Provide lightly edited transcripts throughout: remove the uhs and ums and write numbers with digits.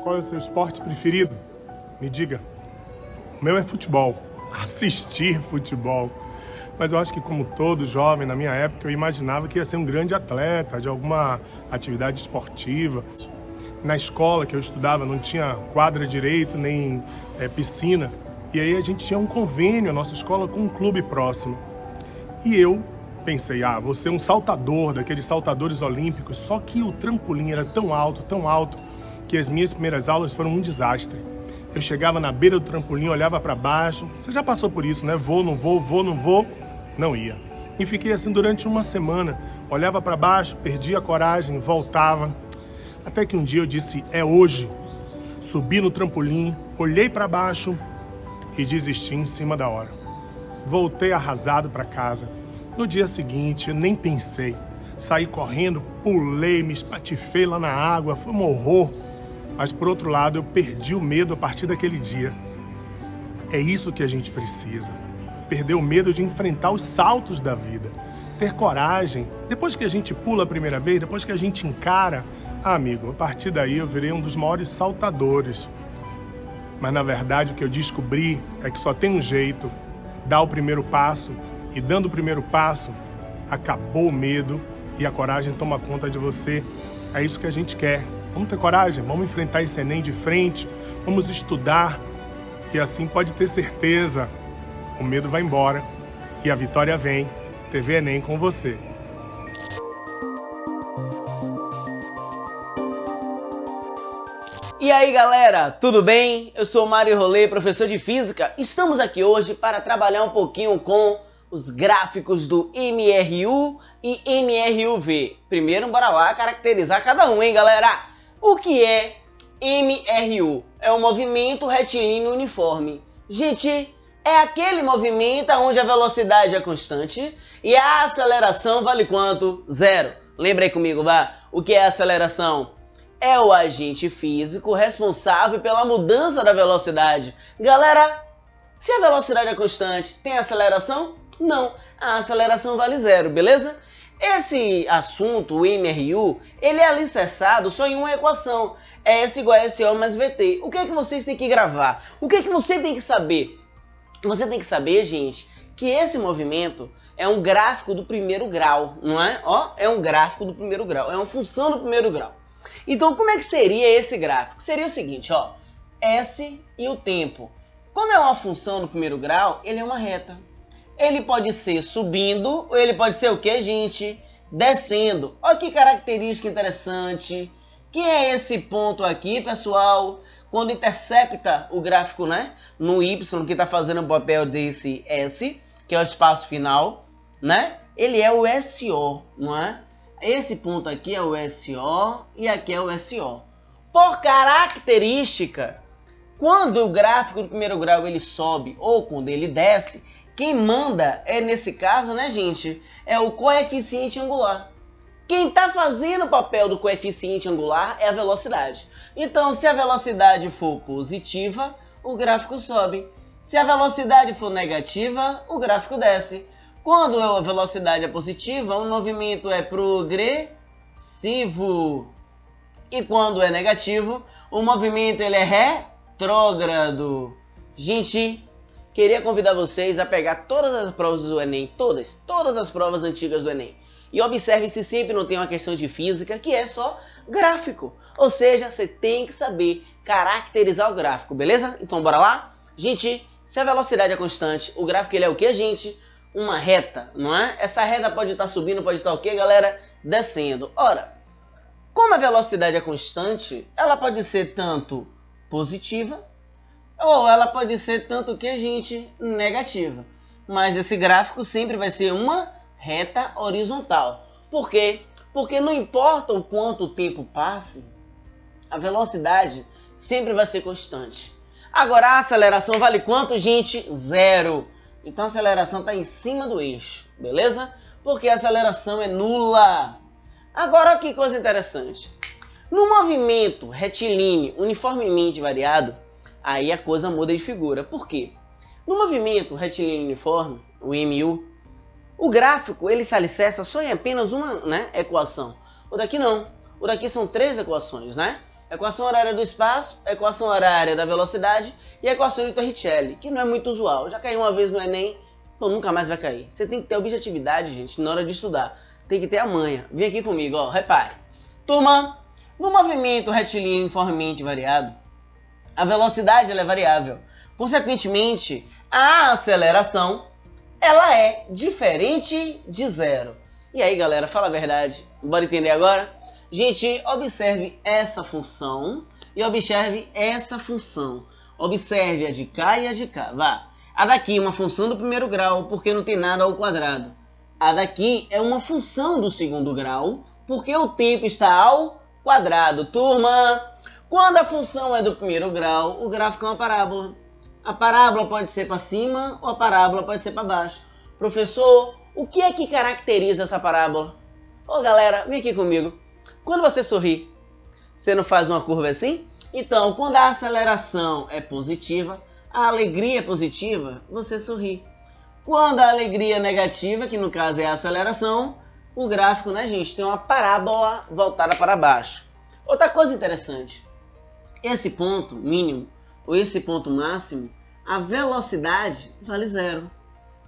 Qual é o seu esporte preferido? Me diga. O meu é futebol. Assistir futebol. Mas eu acho que, como todo jovem, na minha época, eu imaginava que ia ser um grande atleta de alguma atividade esportiva. Na escola que eu estudava não tinha quadra direito, nem piscina. E aí a gente tinha um convênio, a nossa escola, com um clube próximo. E eu pensei, vou ser um saltador, daqueles saltadores olímpicos. Só que o trampolim era tão alto, que as minhas primeiras aulas foram um desastre. Eu chegava na beira do trampolim, olhava para baixo. Você já passou por isso, né? Vou, não vou, vou, não vou. Não ia. E fiquei assim durante uma semana. Olhava para baixo, perdia a coragem, voltava. Até que um dia eu disse, é hoje. Subi no trampolim, olhei para baixo e desisti em cima da hora. Voltei arrasado para casa. No dia seguinte, eu nem pensei. Saí correndo, pulei, me espatifei lá na água, foi um horror. Mas, por outro lado, eu perdi o medo a partir daquele dia. É isso que a gente precisa. Perder o medo de enfrentar os saltos da vida. Ter coragem. Depois que a gente pula a primeira vez, depois que a gente encara, amigo, a partir daí eu virei um dos maiores saltadores. Mas, na verdade, o que eu descobri é que só tem um jeito. Dar o primeiro passo. E dando o primeiro passo, acabou o medo e a coragem toma conta de você. É isso que a gente quer. Vamos ter coragem, vamos enfrentar esse Enem de frente, vamos estudar e assim pode ter certeza, o medo vai embora e a vitória vem. TV Enem com você. E aí galera, tudo bem? Eu sou o Mário Rolê, professor de Física. Estamos aqui hoje para trabalhar um pouquinho com os gráficos do MRU e MRUV. Primeiro, bora lá caracterizar cada um, hein galera? O que é MRU? É um movimento retilíneo uniforme. Gente, é aquele movimento onde a velocidade é constante e a aceleração vale quanto? Zero. Lembra aí comigo, vá. O que é aceleração? É o agente físico responsável pela mudança da velocidade. Galera, se a velocidade é constante, tem aceleração? Não, a aceleração vale zero, beleza? Esse assunto, o MRU, ele é alicerçado só em uma equação. É S igual a SO mais VT. O que é que vocês têm que gravar? O que é que você tem que saber? Você tem que saber, gente, que esse movimento é um gráfico do primeiro grau, não é? Ó, é um gráfico do primeiro grau, é uma função do primeiro grau. Então, como é que seria esse gráfico? Seria o seguinte, ó, S e o tempo. Como é uma função do primeiro grau, ele é uma reta. Ele pode ser subindo, ou ele pode ser o que, gente? Descendo. Olha que característica interessante. Que é esse ponto aqui, pessoal? Quando intercepta o gráfico, né? No Y, que está fazendo o papel desse S, que é o espaço final, né? Ele é o SO, não é? Esse ponto aqui é o SO e aqui é o SO. Por característica, quando o gráfico do primeiro grau ele sobe ou quando ele desce, quem manda é, nesse caso, né, gente, é o coeficiente angular. Quem está fazendo o papel do coeficiente angular é a velocidade. Então, se a velocidade for positiva, o gráfico sobe. Se a velocidade for negativa, o gráfico desce. Quando a velocidade é positiva, o movimento é progressivo. E quando é negativo, o movimento ele é retrógrado. Gente, queria convidar vocês a pegar todas as provas do Enem, todas as provas antigas do Enem. E observe se sempre não tem uma questão de física que é só gráfico. Ou seja, você tem que saber caracterizar o gráfico, beleza? Então bora lá? Gente, se a velocidade é constante, o gráfico ele é o que, gente? Uma reta, não é? Essa reta pode estar subindo, pode estar o que, galera? Descendo. Ora, como a velocidade é constante, ela pode ser tanto positiva, ou ela pode ser tanto que, gente, negativa. Mas esse gráfico sempre vai ser uma reta horizontal. Por quê? Porque não importa o quanto o tempo passe, A velocidade sempre vai ser constante. Agora a aceleração vale quanto, gente? 0. Então a aceleração está em cima do eixo, beleza? Porque a aceleração é nula. Agora que coisa interessante. No movimento retilíneo uniformemente variado, aí a coisa muda de figura. Por quê? No movimento retilíneo uniforme, o MU, o gráfico ele se alicerça só em apenas uma, equação. O daqui não. O daqui são 3 equações, né? Equação horária do espaço, equação horária da velocidade e a equação de Torricelli, que não é muito usual. Já caiu uma vez no Enem, então nunca mais vai cair. Você tem que ter objetividade, gente, na hora de estudar. Tem que ter a manha. Vem aqui comigo, ó, repare. Turma, no movimento retilíneo uniformemente variado, a velocidade ela é variável. Consequentemente, a aceleração ela é diferente de 0. E aí, galera, fala a verdade. Bora entender agora? Gente, observe essa função e observe essa função. Observe a de cá e a de cá. Vá. A daqui é uma função do primeiro grau, porque não tem nada ao quadrado. A daqui é uma função do segundo grau, porque o tempo está ao quadrado. Turma, quando a função é do primeiro grau, o gráfico é uma parábola. A parábola pode ser para cima ou a parábola pode ser para baixo. Professor, o que é que caracteriza essa parábola? Ô galera, vem aqui comigo. Quando você sorri, você não faz uma curva assim? Então, quando a aceleração é positiva, a alegria é positiva, você sorri. Quando a alegria é negativa, que no caso é a aceleração, o gráfico, né, gente, tem uma parábola voltada para baixo. Outra coisa interessante, esse ponto mínimo ou esse ponto máximo, a velocidade vale 0.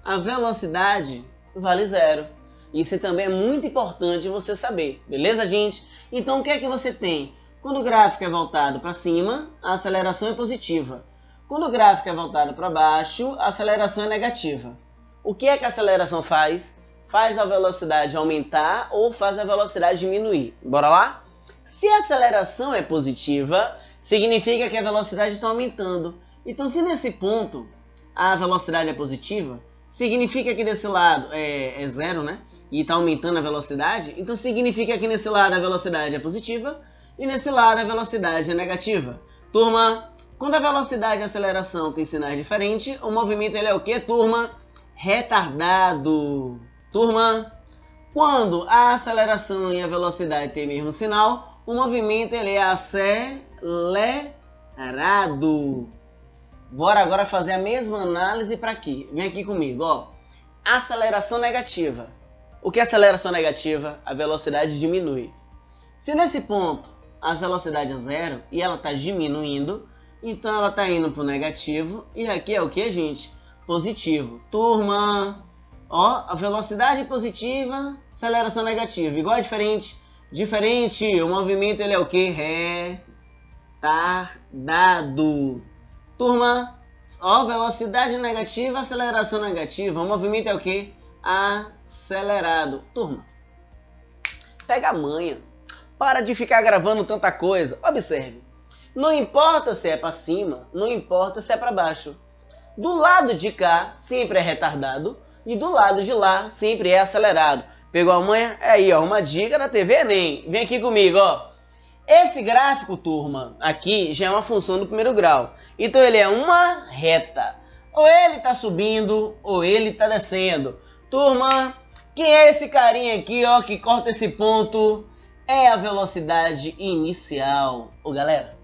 A velocidade vale 0. Isso também é muito importante você saber, beleza, gente? Então, o que é que você tem? Quando o gráfico é voltado para cima, a aceleração é positiva. Quando o gráfico é voltado para baixo, a aceleração é negativa. O que é que a aceleração faz? Faz a velocidade aumentar ou faz a velocidade diminuir. Bora lá? Se a aceleração é positiva, significa que a velocidade está aumentando. Então, se nesse ponto a velocidade é positiva, significa que desse lado é 0, né? E está aumentando a velocidade, então significa que nesse lado a velocidade é positiva e nesse lado a velocidade é negativa. Turma, quando a velocidade e a aceleração têm sinais diferentes, o movimento ele é o que, turma? Retardado. Turma, quando a aceleração e a velocidade têm o mesmo sinal, o movimento ele é acelerado. Bora agora fazer a mesma análise para aqui. Vem aqui comigo, ó. Aceleração negativa. O que é aceleração negativa? A velocidade diminui. Se nesse ponto a velocidade é 0 e ela está diminuindo, então ela está indo para o negativo. E aqui é o que, gente? Positivo. Turma, ó, a velocidade positiva, aceleração negativa. Igual diferente. Diferente, o movimento ele é o que? Retardado. Turma, ó, velocidade negativa, aceleração negativa. O movimento é o que? Acelerado. Turma, pega a manha. Para de ficar gravando tanta coisa. Observe. Não importa se é para cima, não importa se é para baixo. Do lado de cá sempre é retardado e do lado de lá sempre é acelerado. Pegou a manha? É aí, ó, uma dica da TV Enem. Vem aqui comigo, ó. Esse gráfico, turma, aqui já é uma função do primeiro grau. Então ele é uma reta. Ou ele está subindo ou ele está descendo. Turma, quem é esse carinha aqui, ó, que corta esse ponto? É a velocidade inicial. Ô, galera,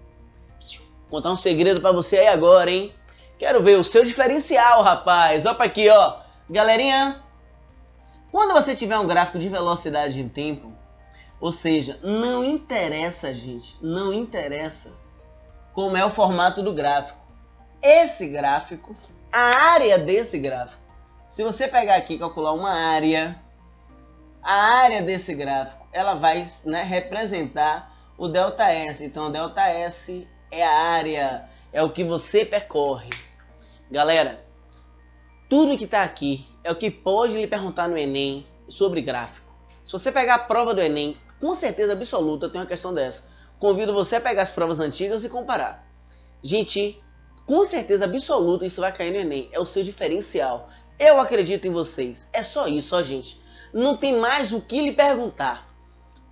vou contar um segredo pra você aí agora, hein? Quero ver o seu diferencial, rapaz. Ó pra aqui, ó. Galerinha, quando você tiver um gráfico de velocidade em tempo, ou seja, não interessa, gente, não interessa como é o formato do gráfico. Esse gráfico, a área desse gráfico, se você pegar aqui e calcular uma área, a área desse gráfico, ela vai, né, representar o ΔS. Então, o ΔS é a área, é o que você percorre. Galera, tudo que está aqui é o que pode lhe perguntar no Enem sobre gráfico. Se você pegar a prova do Enem, com certeza absoluta tem uma questão dessa. Convido você a pegar as provas antigas e comparar. Gente, com certeza absoluta isso vai cair no Enem. É o seu diferencial. Eu acredito em vocês. É só isso, ó, gente. Não tem mais o que lhe perguntar.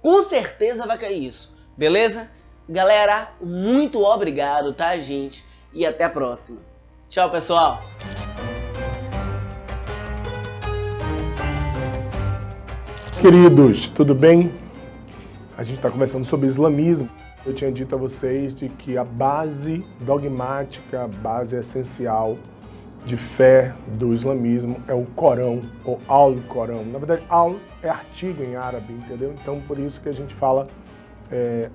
Com certeza vai cair isso. Beleza? Galera, muito obrigado, tá, gente? E até a próxima. Tchau, pessoal! Queridos, tudo bem? A gente está conversando sobre islamismo. Eu tinha dito a vocês de que a base dogmática, a base essencial de fé do islamismo é o Corão, ou Al-Corão. Na verdade, Al é artigo em árabe, entendeu? Então, por isso que a gente fala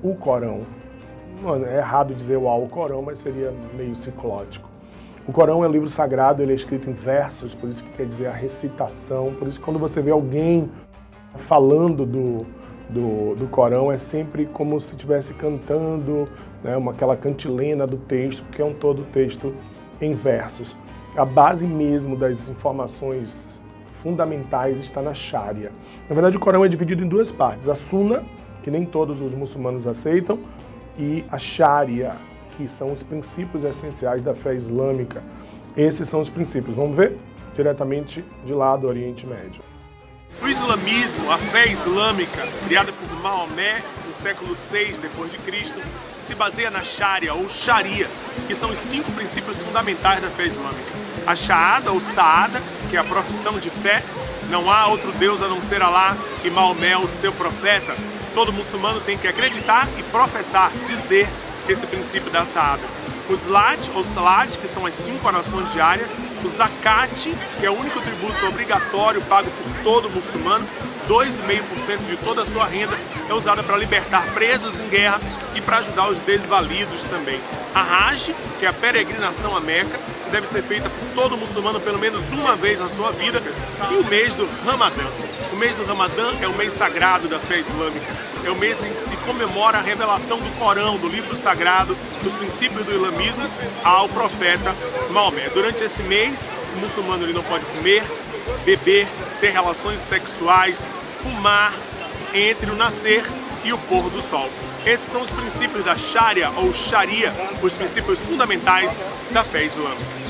o Corão. Não, é errado dizer o Al-Corão, mas seria meio ciclótico. O Corão é um livro sagrado, ele é escrito em versos, por isso que quer dizer a recitação. Por isso que quando você vê alguém falando do Corão, é sempre como se estivesse cantando, né, aquela cantilena do texto, porque é um todo texto em versos. A base mesmo das informações fundamentais está na Sharia. Na verdade, o Corão é dividido em duas partes. A Sunna, que nem todos os muçulmanos aceitam, e a Sharia, que são os princípios essenciais da fé islâmica. Esses são os princípios. Vamos ver? Diretamente de lá do Oriente Médio. O islamismo, a fé islâmica, criada por Maomé no século VI d.C., se baseia na Sharia ou Sharia, que são os 5 princípios fundamentais da fé islâmica. A Shahada ou Saada, que é a profissão de fé, não há outro Deus a não ser Alá e Maomé, o seu profeta. Todo muçulmano tem que acreditar e professar, dizer esse princípio da Saada. O Salat ou Salat, que são as 5 orações diárias. O Zakat, que é o único tributo obrigatório pago por todo muçulmano. 2,5% de toda a sua renda é usada para libertar presos em guerra e para ajudar os desvalidos também. A Hajj, que é a peregrinação a Meca, que deve ser feita por todo muçulmano pelo menos uma vez na sua vida. E o mês do Ramadã. O mês do Ramadã é o mês sagrado da fé islâmica. É o mês em que se comemora a revelação do Corão, do livro sagrado, dos princípios do islamismo ao profeta Maomé. Durante esse mês, o muçulmano ele não pode comer, beber, ter relações sexuais, fumar entre o nascer e o pôr do sol. Esses são os princípios da Sharia ou Sharia, os princípios fundamentais da fé islâmica.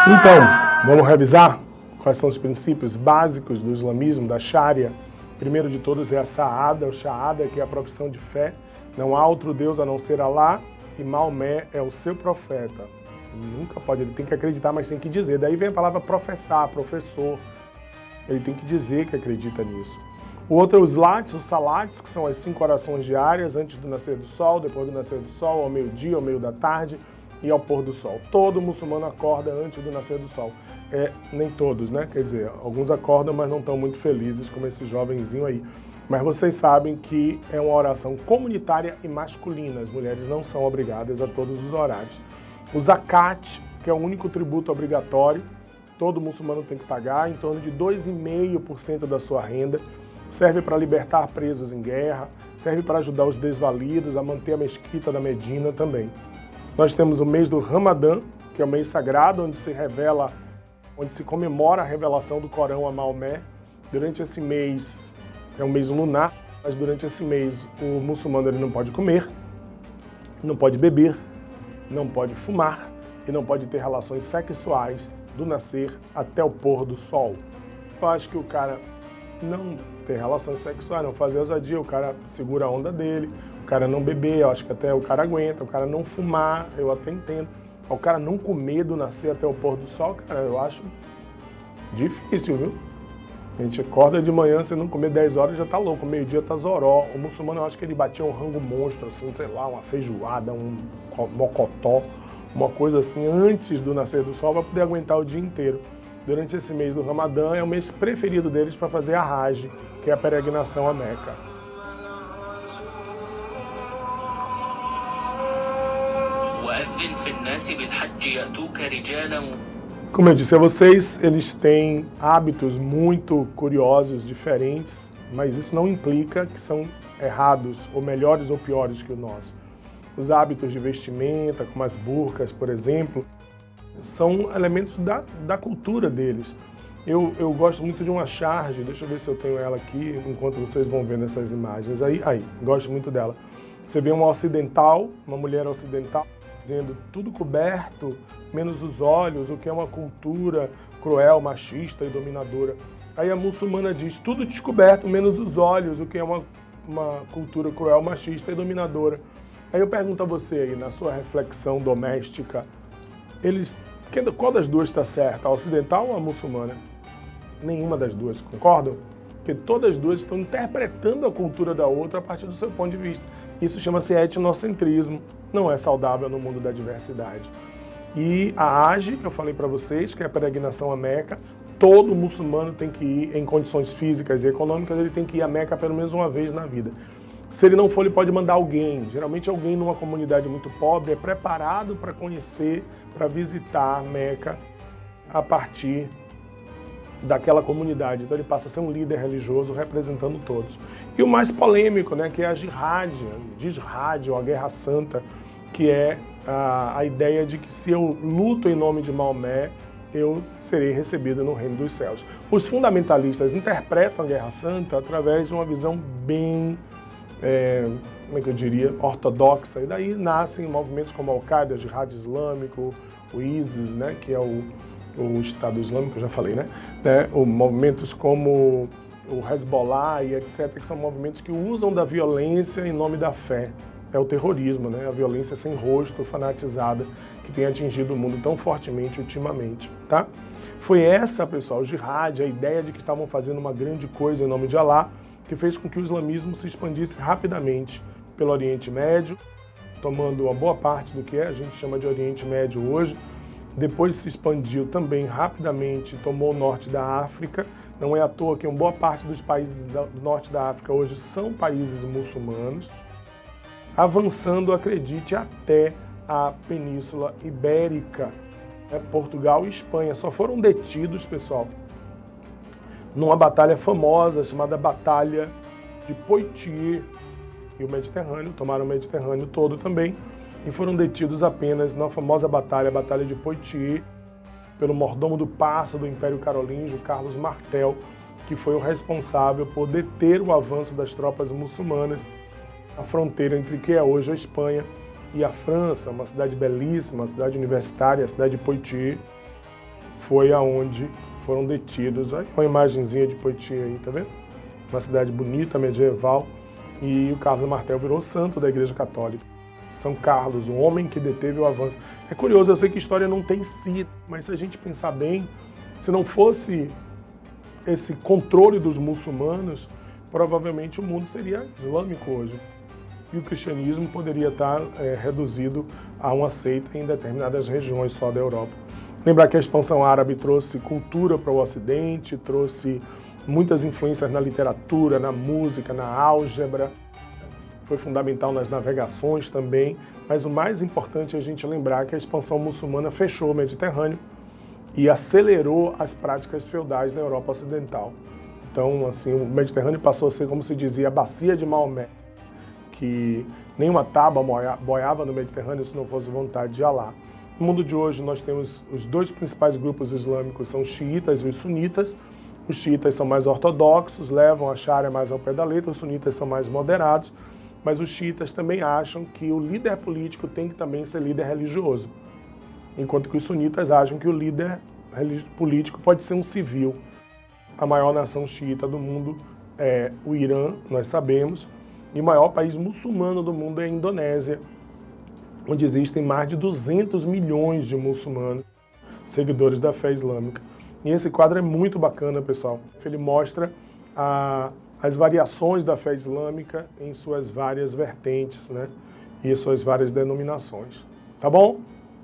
Então, vamos revisar quais são os princípios básicos do islamismo, da Sharia. Primeiro de todos é a Saada, o Shahada, que é a profissão de fé. Não há outro Deus a não ser Alá e Maomé é o seu profeta. Ele nunca pode, ele tem que acreditar, mas tem que dizer. Daí vem a palavra professar, professor. Ele tem que dizer que acredita nisso. O outro é os Salats, que são as 5 orações diárias, antes do nascer do sol, depois do nascer do sol, ao meio-dia, ao meio da tarde e ao pôr do sol. Todo muçulmano acorda antes do nascer do sol. Nem todos, né? Quer dizer, alguns acordam, mas não estão muito felizes, como esse jovenzinho aí. Mas vocês sabem que é uma oração comunitária e masculina. As mulheres não são obrigadas a todos os horários. O Zakat, que é o único tributo obrigatório, todo muçulmano tem que pagar, em torno de 2,5% da sua renda. Serve para libertar presos em guerra, serve para ajudar os desvalidos, a manter a mesquita da Medina também. Nós temos o mês do Ramadã, que é o mês sagrado, onde se comemora a revelação do Corão a Maomé. Durante esse mês, é um mês lunar, mas durante esse mês o muçulmano ele não pode comer, não pode beber, não pode fumar e não pode ter relações sexuais do nascer até o pôr do sol. Eu acho que o cara não ter relações sexuais, não fazer ousadia, o cara segura a onda dele, o cara não beber, eu acho que até o cara aguenta, o cara não fumar, eu até entendo. O cara não comer do nascer até o pôr do sol, cara, eu acho difícil, viu? A gente acorda de manhã, se não comer 10 horas já tá louco, meio-dia tá zoró. O muçulmano, eu acho que ele batia um rango monstro, assim, sei lá, uma feijoada, um mocotó, uma coisa assim, antes do nascer do sol, para poder aguentar o dia inteiro. Durante esse mês do Ramadã, é o mês preferido deles para fazer a Hajj, que é a peregrinação a Meca. Como eu disse a vocês, eles têm hábitos muito curiosos, diferentes, mas isso não implica que são errados, ou melhores ou piores que o nosso. Os hábitos de vestimenta, como as burcas, por exemplo, são elementos da cultura deles. Eu gosto muito de uma charge, deixa eu ver se eu tenho ela aqui, enquanto vocês vão vendo essas imagens. Aí, gosto muito dela. Você vê uma ocidental, uma mulher ocidental, dizendo tudo coberto, menos os olhos, o que é uma cultura cruel, machista e dominadora. Aí a muçulmana diz tudo descoberto, menos os olhos, o que é uma cultura cruel, machista e dominadora. Aí eu pergunto a você aí, na sua reflexão doméstica, qual das duas está certa, a ocidental ou a muçulmana? Nenhuma das duas, concordam? Porque todas as duas estão interpretando a cultura da outra a partir do seu ponto de vista. Isso chama-se etnocentrismo, não é saudável no mundo da diversidade. E a Hajj, que eu falei para vocês, que é a peregrinação a Meca, todo muçulmano tem que ir, em condições físicas e econômicas, ele tem que ir a Meca pelo menos uma vez na vida. Se ele não for, ele pode mandar alguém. Geralmente alguém numa comunidade muito pobre é preparado para conhecer, para visitar Meca a partir daquela comunidade. Então ele passa a ser um líder religioso representando todos. E o mais polêmico, né, que é a jihad, ou a Guerra Santa, que é a ideia de que se eu luto em nome de Maomé, eu serei recebido no reino dos céus. Os fundamentalistas interpretam a Guerra Santa através de uma visão bem, como é que eu diria, ortodoxa. E daí nascem movimentos como a Al-Qaeda, o Jihad Islâmico, o ISIS, né, que é o Estado Islâmico, eu já falei, né? Movimentos como o Hezbollah e etc., que são movimentos que usam da violência em nome da fé. É o terrorismo, né? A violência sem rosto, fanatizada, que tem atingido o mundo tão fortemente ultimamente, tá? Foi essa, pessoal, o jihad, a ideia de que estavam fazendo uma grande coisa em nome de Alá, que fez com que o islamismo se expandisse rapidamente pelo Oriente Médio, tomando uma boa parte do que a gente chama de Oriente Médio hoje. Depois se expandiu também rapidamente, tomou o norte da África. Não é à toa que uma boa parte dos países do norte da África hoje são países muçulmanos, avançando, acredite, até a Península Ibérica, Portugal e Espanha. Só foram detidos, pessoal, numa batalha famosa chamada Batalha de Poitiers e o Mediterrâneo, tomaram o Mediterrâneo todo também, e foram detidos apenas na famosa batalha, a Batalha de Poitiers, pelo mordomo do paço do Império Carolíngio, Carlos Martel, que foi o responsável por deter o avanço das tropas muçulmanas à fronteira entre o que é hoje a Espanha e a França, uma cidade belíssima, uma cidade universitária, a cidade de Poitiers, foi aonde foram detidos. Olha uma imagenzinha de Poitiers aí, tá vendo? Uma cidade bonita, medieval, e o Carlos Martel virou santo da Igreja Católica. São Carlos, o homem que deteve o avanço. É curioso, eu sei que história não tem si, mas se a gente pensar bem, se não fosse esse controle dos muçulmanos, provavelmente o mundo seria islâmico hoje. E o cristianismo poderia estar reduzido a uma seita em determinadas regiões só da Europa. Lembrar que a expansão árabe trouxe cultura para o Ocidente, trouxe muitas influências na literatura, na música, na álgebra, foi fundamental nas navegações também, mas o mais importante é a gente lembrar que a expansão muçulmana fechou o Mediterrâneo e acelerou as práticas feudais na Europa Ocidental. Então, assim, o Mediterrâneo passou a ser, como se dizia, a bacia de Maomé, que nenhuma tábua boiava no Mediterrâneo se não fosse vontade de Alá. No mundo de hoje, nós temos os dois principais grupos islâmicos, são os xiitas e os sunitas. Os xiitas são mais ortodoxos, levam a Sharia mais ao pé da letra, os sunitas são mais moderados, mas os xiitas também acham que o líder político tem que também ser líder religioso, enquanto que os sunitas acham que o líder político pode ser um civil. A maior nação xiita do mundo é o Irã, nós sabemos, e o maior país muçulmano do mundo é a Indonésia, onde existem mais de 200 milhões de muçulmanos, seguidores da fé islâmica. E esse quadro é muito bacana, pessoal. Ele mostra as variações da fé islâmica em suas várias vertentes, né? E suas várias denominações. Tá bom?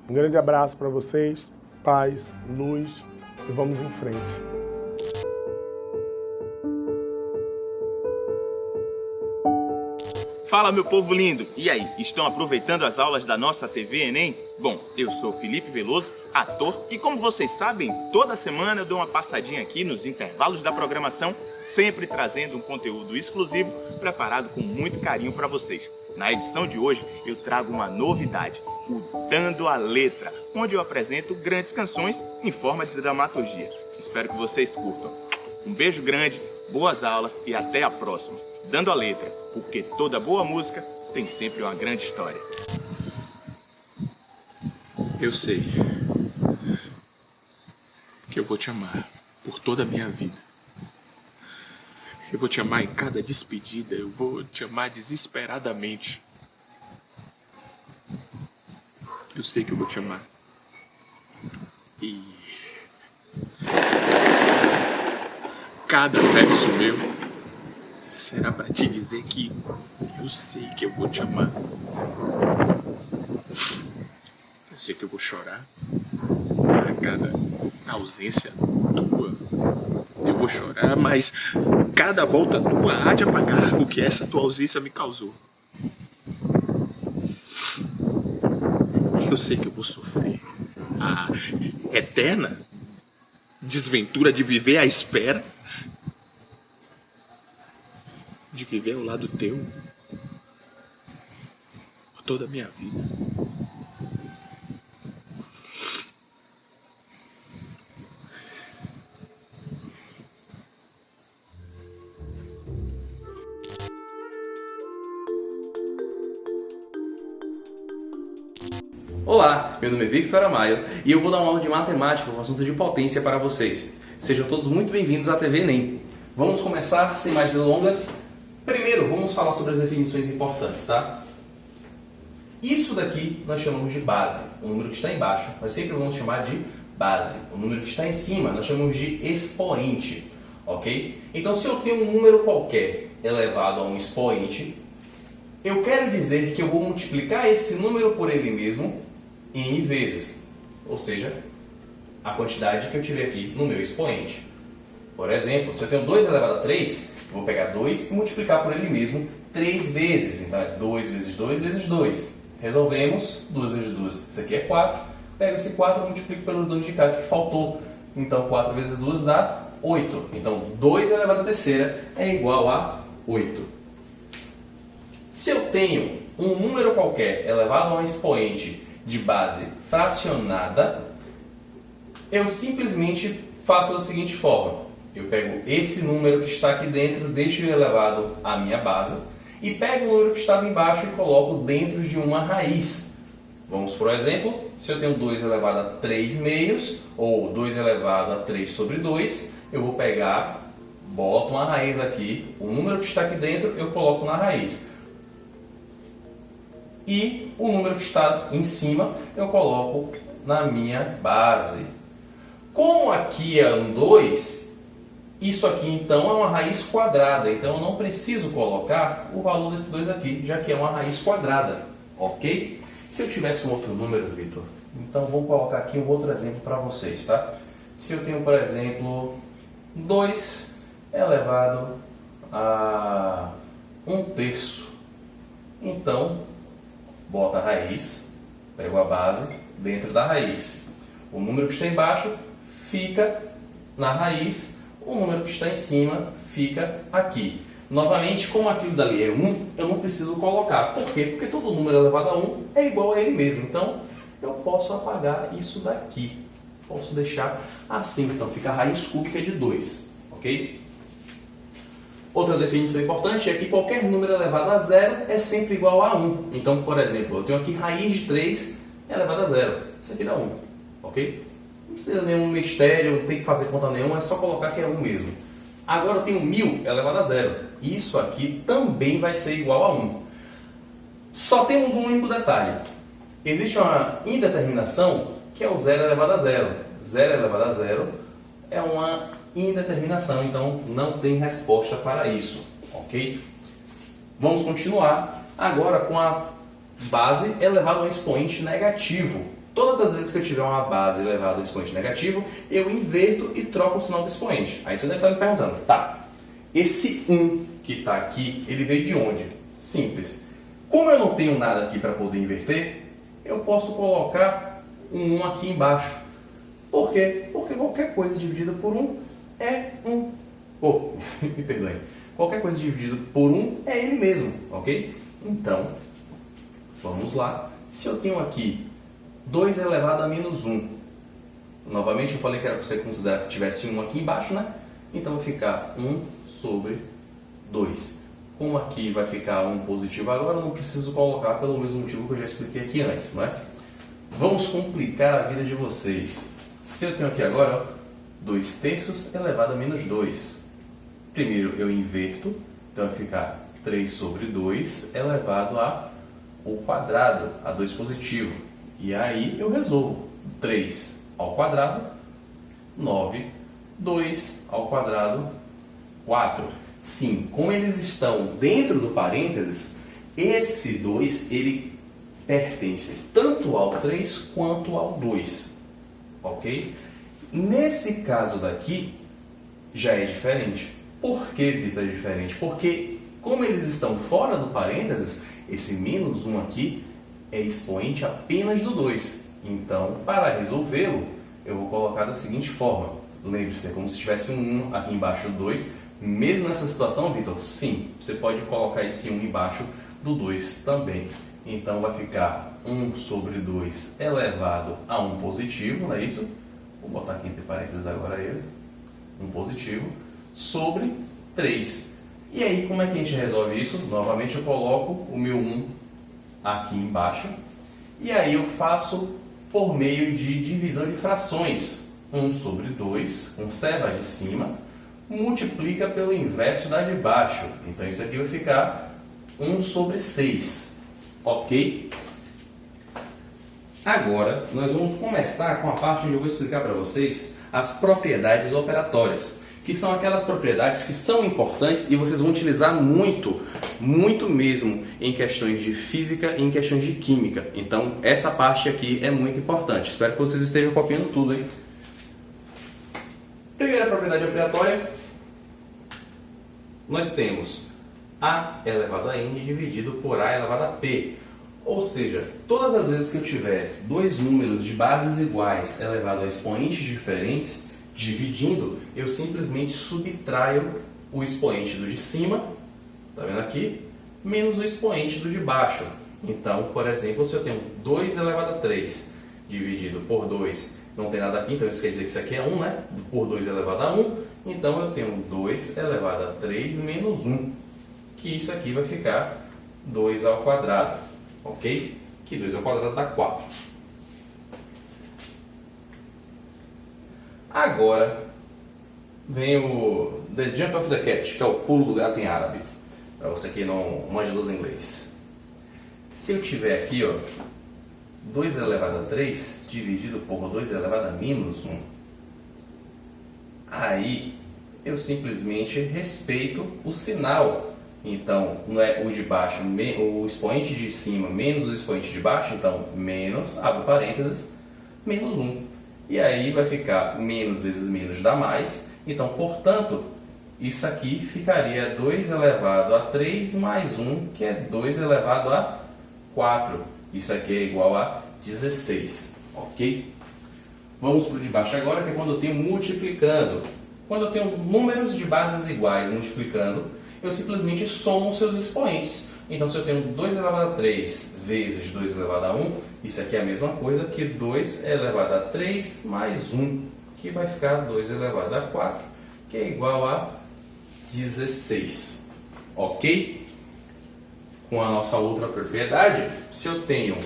Um grande abraço para vocês, paz, luz, e vamos em frente. Fala, meu povo lindo! E aí, estão aproveitando as aulas da nossa TV Enem? Bom, eu sou Felipe Veloso, ator, e como vocês sabem, toda semana eu dou uma passadinha aqui nos intervalos da programação, sempre trazendo um conteúdo exclusivo preparado com muito carinho para vocês. Na edição de hoje, eu trago uma novidade, o Dando a Letra, onde eu apresento grandes canções em forma de dramaturgia. Espero que vocês curtam. Um beijo grande, boas aulas e até a próxima. Dando a Letra, porque toda boa música tem sempre uma grande história. Eu sei que eu vou te amar por toda a minha vida. Eu vou te amar em cada despedida, eu vou te amar desesperadamente. Eu sei que eu vou te amar. E cada verso meu será para te dizer que eu sei que eu vou te amar. Eu sei que eu vou chorar a cada ausência tua. Eu vou chorar, mas cada volta tua há de apagar o que essa tua ausência me causou. Eu sei que eu vou sofrer a eterna desventura de viver à espera, de viver ao lado teu por toda a minha vida. Olá, meu nome é Victor Amaio e eu vou dar uma aula de matemática com assunto de potência para vocês. Sejam todos muito bem-vindos à TV Enem. Vamos começar sem mais delongas. Primeiro, vamos falar sobre as definições importantes, tá? Isso daqui nós chamamos de base. O número que está embaixo, nós sempre vamos chamar de base. O número que está em cima, nós chamamos de expoente, ok? Então, se eu tenho um número qualquer elevado a um expoente, eu quero dizer que eu vou multiplicar esse número por ele mesmo n vezes, ou seja, a quantidade que eu tive aqui no meu expoente. Por exemplo, se eu tenho 2 elevado a 3, eu vou pegar 2 e multiplicar por ele mesmo 3 vezes. Então é 2 vezes 2 vezes 2. Resolvemos, 2 vezes 2, isso aqui é 4. Pego esse 4 e multiplico pelo 2 de cá que faltou. Então 4 vezes 2 dá 8. Então 2 elevado à terceira é igual a 8. Se eu tenho um número qualquer elevado a um expoente de base fracionada, eu simplesmente faço da seguinte forma. Eu pego esse número que está aqui dentro, deixo ele elevado à minha base, e pego o número que estava embaixo e coloco dentro de uma raiz. Vamos, por exemplo, se eu tenho 2 elevado a 3 meios, ou 2 elevado a 3 sobre 2, eu vou pegar, boto uma raiz aqui, o número que está aqui dentro eu coloco na raiz. E o número que está em cima eu coloco na minha base. Como aqui é um 2, isso aqui então é uma raiz quadrada, então eu não preciso colocar o valor desse 2 aqui, já que é uma raiz quadrada, ok? Se eu tivesse um outro número, Vitor, então vou colocar aqui um outro exemplo para vocês, tá? Se eu tenho, por exemplo, 2 elevado a 1/3, então bota a raiz, pego a base dentro da raiz. O número que está embaixo fica na raiz, o número que está em cima fica aqui. Novamente, como aquilo dali é 1, eu não preciso colocar. Por quê? Porque todo número elevado a 1 é igual a ele mesmo. Então, eu posso apagar isso daqui. Posso deixar assim. Então, fica a raiz cúbica de 2. Ok? Outra definição importante é que qualquer número elevado a 0 é sempre igual a 1. Então, por exemplo, eu tenho aqui raiz de 3 elevado a 0. Isso aqui dá 1. Ok? Não precisa nenhum mistério, não tem que fazer conta nenhuma, é só colocar que é 1 mesmo. Agora eu tenho 1000 elevado a 0. Isso aqui também vai ser igual a 1. Só temos um único detalhe. Existe uma indeterminação que é o 0 elevado a 0. 0 elevado a 0 é uma indeterminação, então não tem resposta para isso, ok? Vamos continuar agora com a base elevada a um expoente negativo. Todas as vezes que eu tiver uma base elevada a um expoente negativo, eu inverto e troco o sinal do expoente. Aí você deve estar me perguntando, tá, esse 1 que está aqui, ele veio de onde? Simples. Como eu não tenho nada aqui para poder inverter, eu posso colocar um 1 aqui embaixo. Por quê? Porque qualquer coisa dividida por 1 é 1. Oh, me perdoem. Qualquer coisa dividida por 1 é ele mesmo, ok? Então, vamos lá. Se eu tenho aqui 2 elevado a menos 1, novamente eu falei que era para você considerar que tivesse 1 aqui embaixo, né? Então vai ficar 1 sobre 2. como aqui vai ficar 1 positivo agora, eu não preciso colocar pelo mesmo motivo que eu já expliquei aqui antes, não é? Vamos complicar a vida de vocês. Se eu tenho aqui agora, ó, 2/3 elevado a menos 2. Primeiro eu inverto, então vai ficar 3 sobre 2 elevado ao quadrado, a 2 positivo. E aí eu resolvo. 3 ao quadrado, 9. 2 ao quadrado, 4. Sim, como eles estão dentro do parênteses, esse 2 ele pertence tanto ao 3 quanto ao 2. Ok? Nesse caso daqui, já é diferente. Por que, Vitor, é diferente? Porque, como eles estão fora do parênteses, esse menos 1 aqui é expoente apenas do 2. Então, para resolvê-lo, eu vou colocar da seguinte forma. Lembre-se, é como se tivesse um 1 aqui embaixo do 2. Mesmo nessa situação, Vitor, sim, você pode colocar esse 1 embaixo do 2 também. Então, vai ficar 1 sobre 2 elevado a 1 positivo, não é isso? Vou botar aqui entre parênteses agora ele. 1 positivo sobre 3. E aí, como é que a gente resolve isso? Novamente, eu coloco o meu 1 aqui embaixo. E aí, eu faço por meio de divisão de frações. 1 sobre 2, conserva a de cima, multiplica pelo inverso da de baixo. Então, isso aqui vai ficar 1 sobre 6. Ok? Agora, nós vamos começar com a parte onde eu vou explicar para vocês as propriedades operatórias, que são aquelas propriedades que são importantes e vocês vão utilizar muito, muito mesmo em questões de física e em questões de química. Então, essa parte aqui é muito importante. Espero que vocês estejam copiando tudo, hein? Primeira propriedade operatória, nós temos A elevado a N dividido por A elevado a P. Ou seja, todas as vezes que eu tiver dois números de bases iguais elevado a expoentes diferentes, dividindo, eu simplesmente subtraio o expoente do de cima, tá vendo aqui, menos o expoente do de baixo. Então, por exemplo, se eu tenho 2 elevado a 3 dividido por 2, não tem nada aqui, então isso quer dizer que isso aqui é 1, né? Por 2 elevado a 1, então eu tenho 2 elevado a 3 menos 1, que isso aqui vai ficar 2 ao quadrado, ok? Que 2 ao quadrado dá 4. Agora vem o The Jump of the Cat, que é o pulo do gato em árabe, para você que não manja dos inglês. Se eu tiver aqui, ó, 2 elevado a 3 dividido por 2 elevado a menos 1, aí eu simplesmente respeito o sinal. Então, não é o de baixo, o expoente de cima menos o expoente de baixo, então menos, abre parênteses, menos 1. E aí vai ficar menos vezes menos dá mais. Então, portanto, isso aqui ficaria 2 elevado a 3 mais 1, que é 2 elevado a 4. Isso aqui é igual a 16, ok? Vamos para o de baixo agora, que é quando eu tenho multiplicando. Quando eu tenho números de bases iguais multiplicando, eu simplesmente somo seus expoentes. Então, se eu tenho 2 elevado a 3 vezes 2 elevado a 1, isso aqui é a mesma coisa que 2 elevado a 3 mais 1, que vai ficar 2 elevado a 4, que é igual a 16, ok? Com a nossa outra propriedade, se eu tenho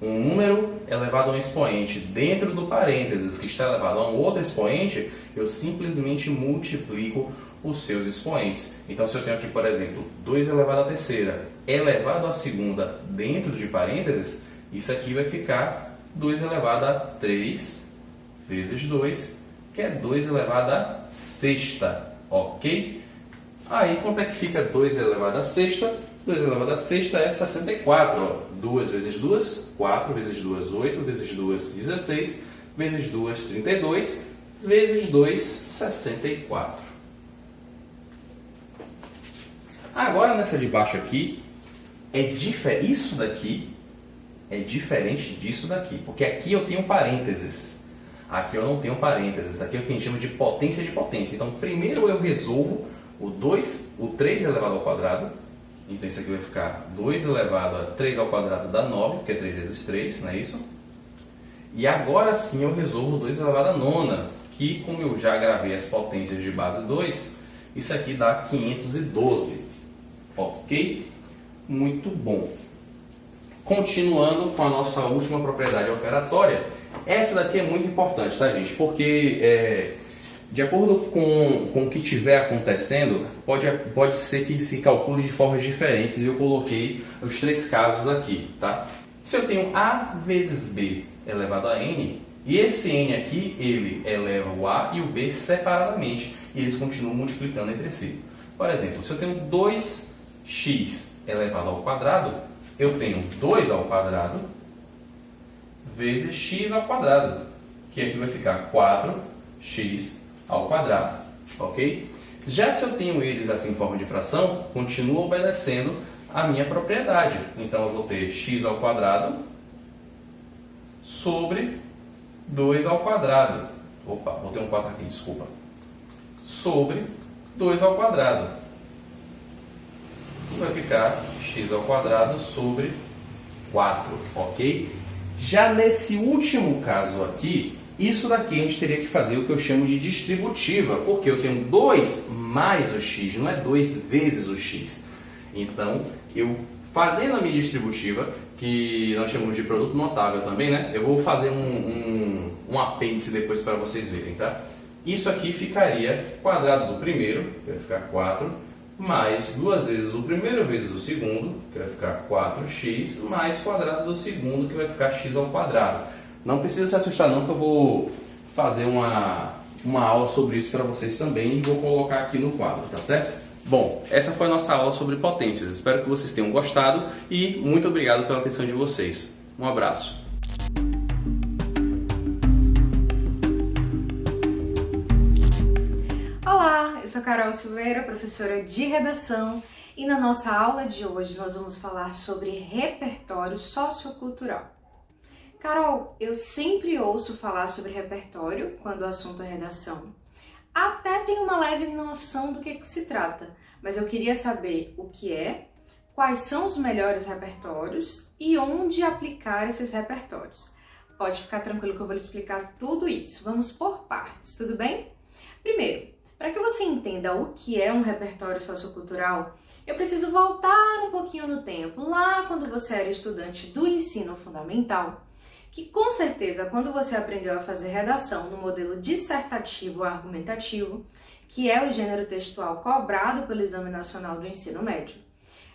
um número elevado a um expoente dentro do parênteses que está elevado a um outro expoente, eu simplesmente multiplico os seus expoentes. Então, se eu tenho aqui, por exemplo, 2 elevado à terceira elevado à segunda dentro de parênteses, isso aqui vai ficar 2 elevado a 3 vezes 2, que é 2 elevado a sexta, ok? Aí, quanto é que fica 2 elevado a sexta? 2 elevado a sexta é 64. Ó. 2 vezes 2, 4 vezes 2, 8 vezes 2, 16, vezes 2, 32, vezes 2, 64. Agora, nessa de baixo aqui, isso daqui é diferente disso daqui, porque aqui eu tenho parênteses, aqui eu não tenho parênteses, aqui é o que a gente chama de potência de potência. Então, primeiro eu resolvo o 3 elevado ao quadrado, então isso aqui vai ficar 2 elevado a 3 ao quadrado dá 9, porque é 3 vezes 3, não é isso? E agora sim eu resolvo 2 elevado a nona, que como eu já gravei as potências de base 2, isso aqui dá 512. Ok? Muito bom. Continuando com a nossa última propriedade operatória, essa daqui é muito importante, tá, gente? Porque de acordo com o que estiver acontecendo, pode ser que se calcule de formas diferentes e eu coloquei os 3 casos aqui, tá? Se eu tenho A vezes B elevado a N, e esse N aqui, ele eleva o A e o B separadamente, e eles continuam multiplicando entre si. Por exemplo, se eu tenho 2x elevado ao quadrado, eu tenho 2 ao quadrado vezes x ao quadrado, que aqui vai ficar 4x ao quadrado, ok? Já se eu tenho eles assim em forma de fração, continua obedecendo a minha propriedade. Então eu vou ter x ao quadrado sobre 2 ao quadrado. Opa, botei um 4 aqui, desculpa. Sobre 2 ao quadrado. Vai ficar x ao quadrado sobre 4, ok? Já nesse último caso aqui, isso daqui a gente teria que fazer o que eu chamo de distributiva, porque eu tenho 2 mais o x, não é 2 vezes o x. Então, eu fazendo a minha distributiva, que nós chamamos de produto notável também, né? Eu vou fazer um apêndice depois para vocês verem, tá? Isso aqui ficaria quadrado do primeiro, que vai ficar 4, mais 2 vezes o primeiro vezes o segundo, que vai ficar 4x, mais quadrado do segundo, que vai ficar x ao quadrado. Não precisa se assustar não, que eu vou fazer uma aula sobre isso para vocês também e vou colocar aqui no quadro, tá certo? Bom, essa foi a nossa aula sobre potências. Espero que vocês tenham gostado e muito obrigado pela atenção de vocês. Um abraço. Olá, eu sou Carol Silveira, professora de redação, e na nossa aula de hoje nós vamos falar sobre repertório sociocultural. Carol, eu sempre ouço falar sobre repertório quando o assunto é redação. Até tenho uma leve noção do que se trata, mas eu queria saber o que é, quais são os melhores repertórios e onde aplicar esses repertórios. Pode ficar tranquilo que eu vou lhe explicar tudo isso. Vamos por partes, tudo bem? Primeiro, para que você entenda o que é um repertório sociocultural, eu preciso voltar um pouquinho no tempo, lá quando você era estudante do ensino fundamental, que com certeza quando você aprendeu a fazer redação no modelo dissertativo argumentativo, que é o gênero textual cobrado pelo Exame Nacional do Ensino Médio,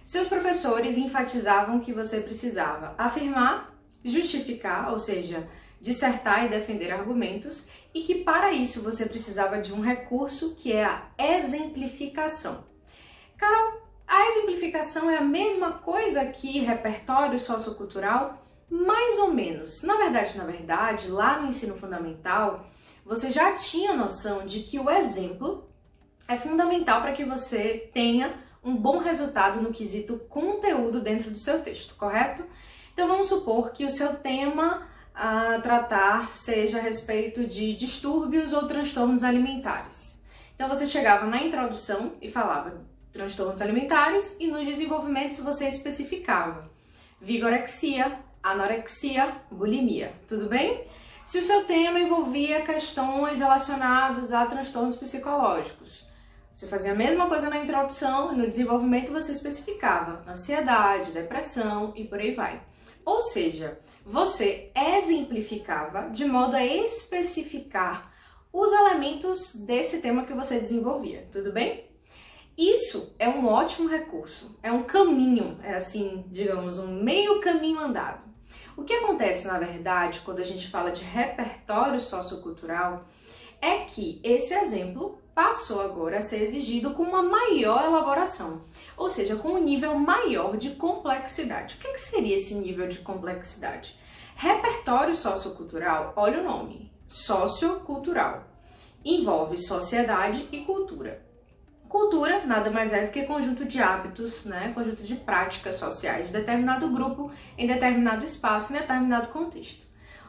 seus professores enfatizavam que você precisava afirmar, justificar, ou seja, dissertar e defender argumentos, e que para isso você precisava de um recurso que é a exemplificação. Carol, a exemplificação é a mesma coisa que repertório sociocultural? Mais ou menos. Na verdade, lá no ensino fundamental, você já tinha noção de que o exemplo é fundamental para que você tenha um bom resultado no quesito conteúdo dentro do seu texto, correto? Então vamos supor que o seu tema a tratar seja a respeito de distúrbios ou transtornos alimentares. Então você chegava na introdução e falava transtornos alimentares e nos desenvolvimentos você especificava vigorexia, anorexia, bulimia, tudo bem? Se o seu tema envolvia questões relacionadas a transtornos psicológicos, você fazia a mesma coisa na introdução e no desenvolvimento você especificava ansiedade, depressão e por aí vai. Ou seja, você exemplificava de modo a especificar os elementos desse tema que você desenvolvia, tudo bem? Isso é um ótimo recurso, é um caminho, é assim, digamos, um meio caminho andado. O que acontece, na verdade, quando a gente fala de repertório sociocultural, é que esse exemplo passou agora a ser exigido com uma maior elaboração, ou seja, com um nível maior de complexidade. O que seria esse nível de complexidade? Repertório sociocultural, olha o nome, sociocultural, envolve sociedade e cultura. Cultura nada mais é do que conjunto de hábitos, né? Conjunto de práticas sociais de determinado grupo, em determinado espaço, em determinado contexto.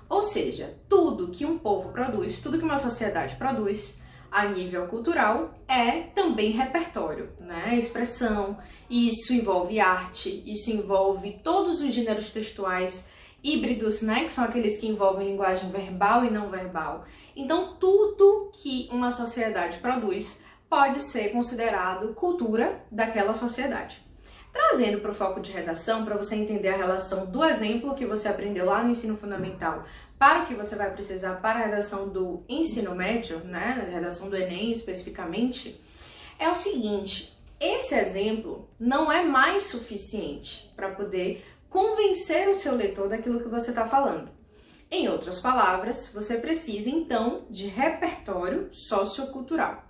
Ou seja, tudo que um povo produz, tudo que uma sociedade produz a nível cultural é também repertório, né? Expressão, isso envolve arte, isso envolve todos os gêneros textuais híbridos, né? Que são aqueles que envolvem linguagem verbal e não verbal. Então, tudo que uma sociedade produz pode ser considerado cultura daquela sociedade. Trazendo para o foco de redação, para você entender a relação do exemplo que você aprendeu lá no ensino fundamental para o que você vai precisar para a redação do ensino médio, né, a redação do Enem especificamente, é o seguinte: esse exemplo não é mais suficiente para poder convencer o seu leitor daquilo que você está falando. Em outras palavras, você precisa então de repertório sociocultural.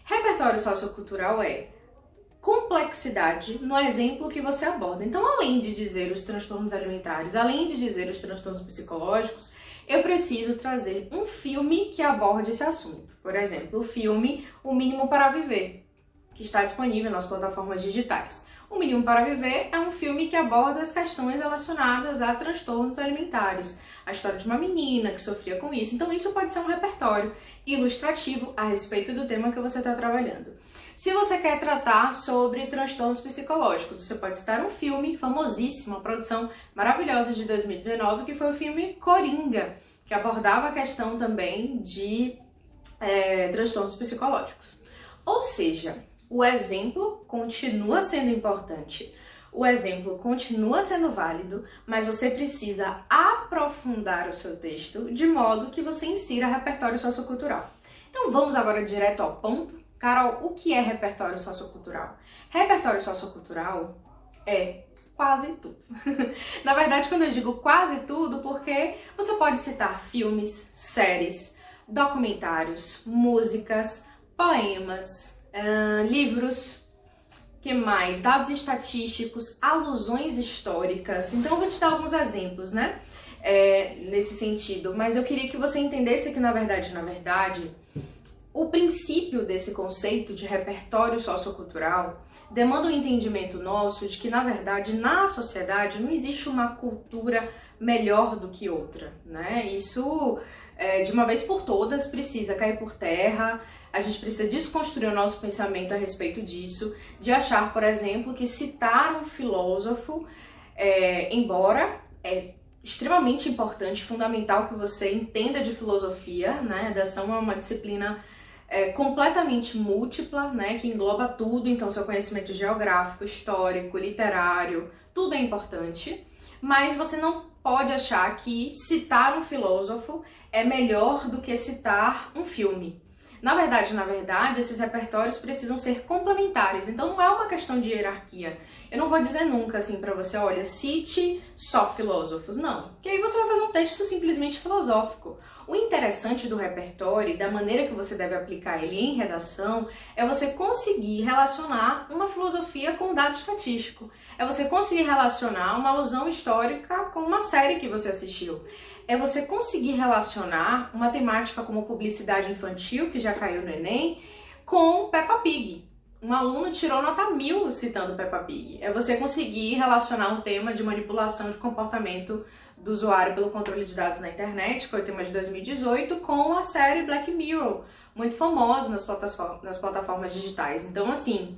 Repertório sociocultural é complexidade no exemplo que você aborda. Então, além de dizer os transtornos alimentares, além de dizer os transtornos psicológicos, eu preciso trazer um filme que aborde esse assunto. Por exemplo, o filme O Mínimo para Viver, que está disponível nas plataformas digitais. O Mínimo para Viver é um filme que aborda as questões relacionadas a transtornos alimentares, a história de uma menina que sofria com isso. Então isso pode ser um repertório ilustrativo a respeito do tema que você está trabalhando. Se você quer tratar sobre transtornos psicológicos, você pode citar um filme famosíssimo, uma produção maravilhosa de 2019, que foi o filme Coringa, que abordava a questão também de transtornos psicológicos. Ou seja, o exemplo continua sendo importante, o exemplo continua sendo válido, mas você precisa aprofundar o seu texto de modo que você insira repertório sociocultural. Então vamos agora direto ao ponto. Carol, o que é repertório sociocultural? Repertório sociocultural é quase tudo. Na verdade, quando eu digo quase tudo, porque você pode citar filmes, séries, documentários, músicas, poemas, livros, que mais? Dados estatísticos, alusões históricas. Então eu vou te dar alguns exemplos, né? Nesse sentido. Mas eu queria que você entendesse que, na verdade, o princípio desse conceito de repertório sociocultural demanda um entendimento nosso de que, na verdade, na sociedade não existe uma cultura melhor do que outra, né? Isso, de uma vez por todas, precisa cair por terra. A gente precisa desconstruir o nosso pensamento a respeito disso, de achar, por exemplo, que citar um filósofo, embora extremamente importante, fundamental que você entenda de filosofia, né? A redação é uma disciplina completamente múltipla, né? Que engloba tudo, então seu conhecimento geográfico, histórico, literário, tudo é importante, mas você não pode achar que citar um filósofo é melhor do que citar um filme. Na verdade, esses repertórios precisam ser complementares, então não é uma questão de hierarquia. Eu não vou dizer nunca assim pra você, olha, cite só filósofos, não. Porque aí você vai fazer um texto simplesmente filosófico. O interessante do repertório e da maneira que você deve aplicar ele em redação é você conseguir relacionar uma filosofia com um dado estatístico. É você conseguir relacionar uma alusão histórica com uma série que você assistiu. É você conseguir relacionar uma temática como publicidade infantil, que já caiu no Enem, com Peppa Pig. Um aluno tirou nota 1000 citando Peppa Pig. É você conseguir relacionar um tema de manipulação de comportamento do usuário pelo controle de dados na internet, que foi o tema de 2018, com a série Black Mirror, muito famosa nas plataformas digitais. Então, assim,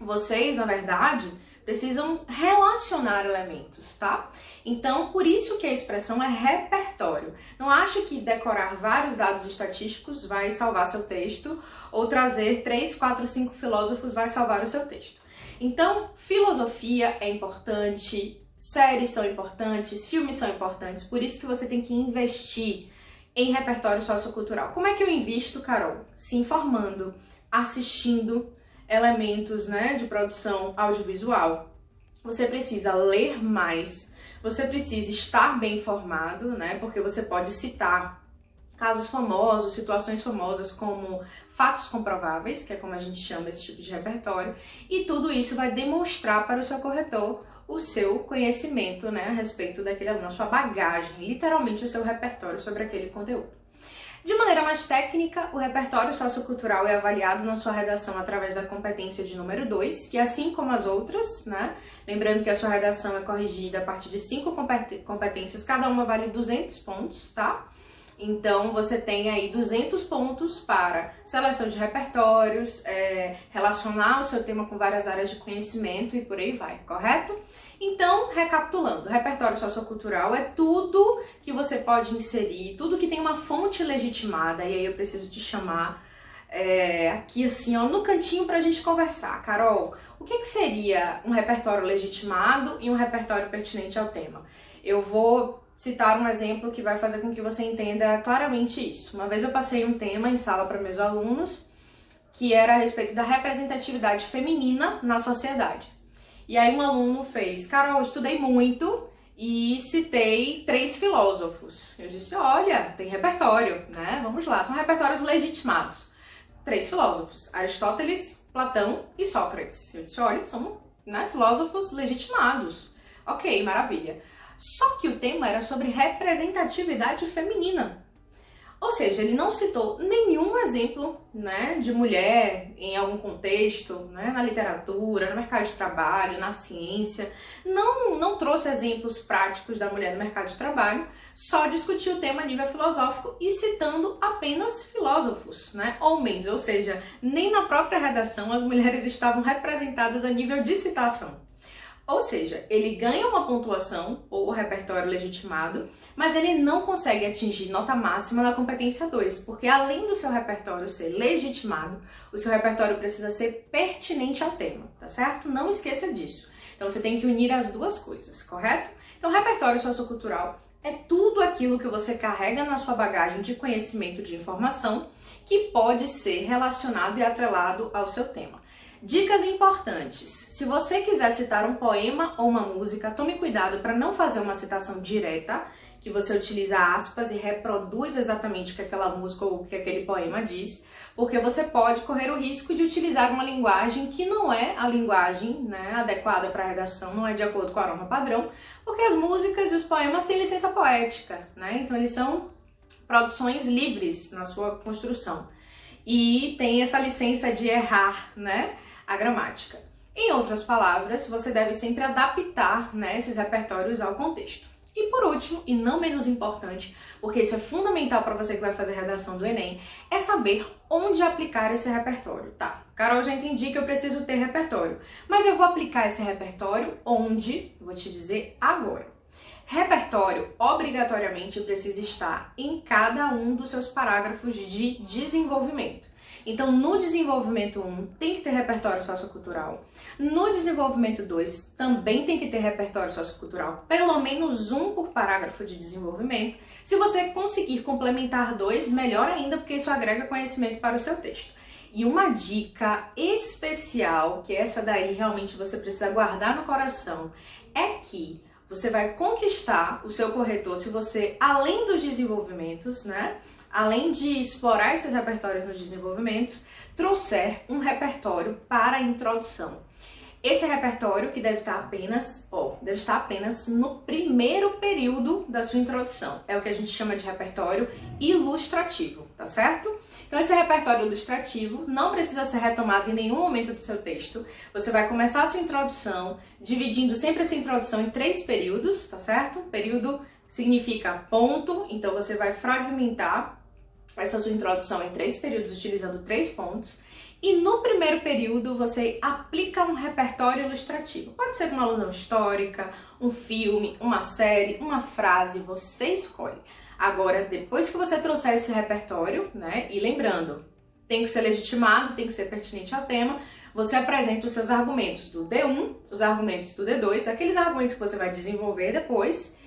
vocês, na verdade, precisam relacionar elementos, tá? Então, por isso que a expressão é repertório. Não acha que decorar vários dados estatísticos vai salvar seu texto, ou trazer 3, 4, 5 filósofos vai salvar o seu texto. Então, filosofia é importante, séries são importantes, filmes são importantes, por isso que você tem que investir em repertório sociocultural. Como é que eu invisto, Carol? Se informando, assistindo elementos, né, de produção audiovisual. Você precisa ler mais, você precisa estar bem informado, né, porque você pode citar casos famosos, situações famosas como fatos comprováveis, que é como a gente chama esse tipo de repertório, e tudo isso vai demonstrar para o seu corretor o seu conhecimento, né, a respeito daquele aluno, a sua bagagem, literalmente o seu repertório sobre aquele conteúdo. De maneira mais técnica, o repertório sociocultural é avaliado na sua redação através da competência de número 2, que assim como as outras, né? Lembrando que a sua redação é corrigida a partir de 5 competências, cada uma vale 200 pontos, tá? Então, você tem aí 200 pontos para seleção de repertórios, relacionar o seu tema com várias áreas de conhecimento e por aí vai, correto? Então, recapitulando, o repertório sociocultural é tudo que você pode inserir, tudo que tem uma fonte legitimada, e aí eu preciso te chamar aqui assim, ó, no cantinho pra gente conversar. Carol, O que seria um repertório legitimado e um repertório pertinente ao tema? Eu vou citar um exemplo que vai fazer com que você entenda claramente isso. Uma vez eu passei um tema em sala para meus alunos, que era a respeito da representatividade feminina na sociedade. E aí um aluno fez: Carol, eu estudei muito e citei 3 filósofos. Eu disse: olha, tem repertório, né? Vamos lá, são repertórios legitimados. 3 filósofos: Aristóteles, Platão e Sócrates. Eu disse: olha, são, né, filósofos legitimados. Ok, maravilha. Só que o tema era sobre representatividade feminina. Ou seja, ele não citou nenhum exemplo, né, de mulher em algum contexto, né, na literatura, no mercado de trabalho, na ciência. Não trouxe exemplos práticos da mulher no mercado de trabalho, só discutiu o tema a nível filosófico e citando apenas filósofos, né, homens. Ou seja, nem na própria redação as mulheres estavam representadas a nível de citação. Ou seja, ele ganha uma pontuação, ou repertório legitimado, mas ele não consegue atingir nota máxima na competência 2, porque além do seu repertório ser legitimado, o seu repertório precisa ser pertinente ao tema, tá certo? Não esqueça disso. Então você tem que unir as duas coisas, correto? Então, repertório sociocultural é tudo aquilo que você carrega na sua bagagem de conhecimento de informação que pode ser relacionado e atrelado ao seu tema. Dicas importantes: se você quiser citar um poema ou uma música, tome cuidado para não fazer uma citação direta, que você utiliza aspas e reproduz exatamente o que aquela música ou o que aquele poema diz, porque você pode correr o risco de utilizar uma linguagem que não é a linguagem, né, adequada para a redação, não é de acordo com a norma padrão, porque as músicas e os poemas têm licença poética, né? Então eles são produções livres na sua construção e tem essa licença de errar, né, a gramática. Em outras palavras, você deve sempre adaptar, né, esses repertórios ao contexto. E por último, e não menos importante, porque isso é fundamental para você que vai fazer redação do Enem, é saber onde aplicar esse repertório. Tá, Carol, já entendi que eu preciso ter repertório, mas eu vou aplicar esse repertório onde? Eu vou te dizer agora. Repertório obrigatoriamente precisa estar em cada um dos seus parágrafos de desenvolvimento. Então, no desenvolvimento 1 tem que ter repertório sociocultural. No desenvolvimento 2 também tem que ter repertório sociocultural, pelo menos um por parágrafo de desenvolvimento. Se você conseguir complementar 2, melhor ainda, porque isso agrega conhecimento para o seu texto. E uma dica especial, que essa daí realmente você precisa guardar no coração, é que você vai conquistar o seu corretor se você, além dos desenvolvimentos, né, além de explorar esses repertórios nos desenvolvimentos, trouxer um repertório para a introdução. Esse repertório que deve estar apenas no primeiro período da sua introdução. É o que a gente chama de repertório ilustrativo, tá certo? Então esse repertório ilustrativo não precisa ser retomado em nenhum momento do seu texto. Você vai começar a sua introdução dividindo sempre essa introdução em 3 períodos, tá certo? Período significa ponto, então você vai fragmentar essa sua introdução em 3 períodos utilizando 3 pontos. E no primeiro período você aplica um repertório ilustrativo. Pode ser uma alusão histórica, um filme, uma série, uma frase, você escolhe. Agora, depois que você trouxer esse repertório, né, e lembrando, tem que ser legitimado, tem que ser pertinente ao tema, você apresenta os seus argumentos do D1, os argumentos do D2, aqueles argumentos que você vai desenvolver depois,